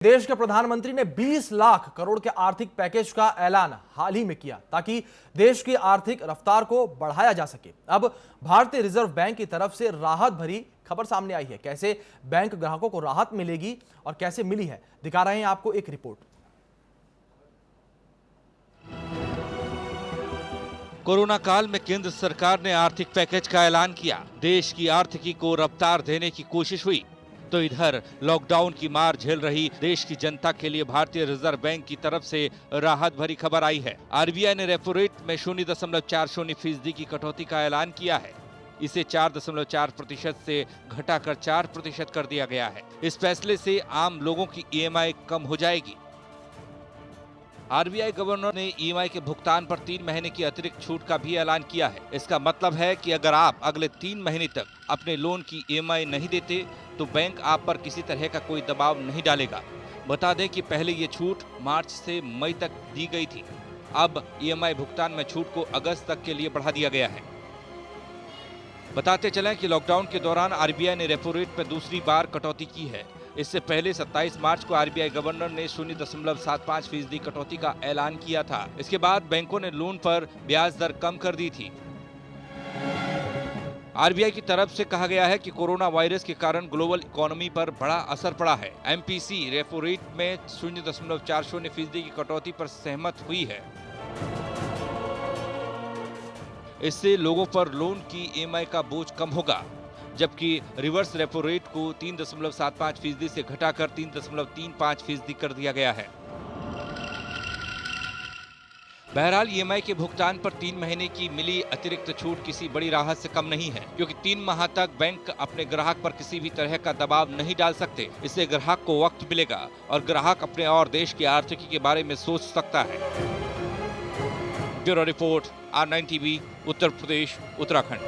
देश के प्रधानमंत्री ने 20 लाख करोड़ के आर्थिक पैकेज का ऐलान हाल ही में किया ताकि देश की आर्थिक रफ्तार को बढ़ाया जा सके। अब भारतीय रिजर्व बैंक की तरफ से राहत भरी खबर सामने आई है। कैसे बैंक ग्राहकों को राहत मिलेगी और कैसे मिली है, दिखा रहे हैं आपको एक रिपोर्ट। कोरोना काल में केंद्र सरकार ने आर्थिक पैकेज का ऐलान किया। देश की आर्थिकी को रफ्तार देने की कोशिश हुई, तो इधर लॉकडाउन की मार झेल रही देश की जनता के लिए भारतीय रिजर्व बैंक की तरफ से राहत भरी खबर आई है। आरबीआई ने रेपो रेट में 0.40% की कटौती का ऐलान किया है। इसे 4.4% से घटाकर 4% कर दिया गया है। इस फैसले से आम लोगों की ईएमआई कम हो जाएगी। आरबीआई गवर्नर ने ईएमआई के भुगतान पर 3 महीने की अतिरिक्त छूट का भी ऐलान किया है। इसका मतलब है कि अगर आप अगले 3 महीने तक अपने लोन की ईएमआई नहीं देते तो बैंक आप पर किसी तरह का कोई दबाव नहीं डालेगा। बता दें कि पहले ये छूट मार्च से मई तक दी गई थी। अब ईएमआई भुगतान में छूट को अगस्त तक के लिए बढ़ा दिया गया है। बताते चलें कि लॉकडाउन के दौरान आरबीआई ने रेपो रेट में दूसरी बार कटौती की है। इससे पहले 27 मार्च को आरबीआई गवर्नर ने 0.75% कटौती का ऐलान किया था। इसके बाद बैंकों ने लोन पर ब्याज दर कम कर दी थी। आरबीआई की तरफ से कहा गया है कि कोरोना वायरस के कारण ग्लोबल इकोनॉमी पर बड़ा असर पड़ा है। एमपीसी रेपो रेट में 0.40% की कटौती पर सहमत हुई है। इससे लोगों पर लोन की ईएमआई का बोझ कम होगा, जबकि रिवर्स रेपो रेट को 3.75% से घटाकर 3.35% कर दिया गया है। बहरहाल ईएमआई के भुगतान पर 3 महीने की मिली अतिरिक्त छूट किसी बड़ी राहत से कम नहीं है, क्योंकि 3 माह तक बैंक अपने ग्राहक पर किसी भी तरह का दबाव नहीं डाल सकते। इससे ग्राहक को वक्त मिलेगा और ग्राहक अपने और देश की आर्थिकी के बारे में सोच सकता है। Bureau report, R9 TV, Uttar Pradesh, Uttarakhand.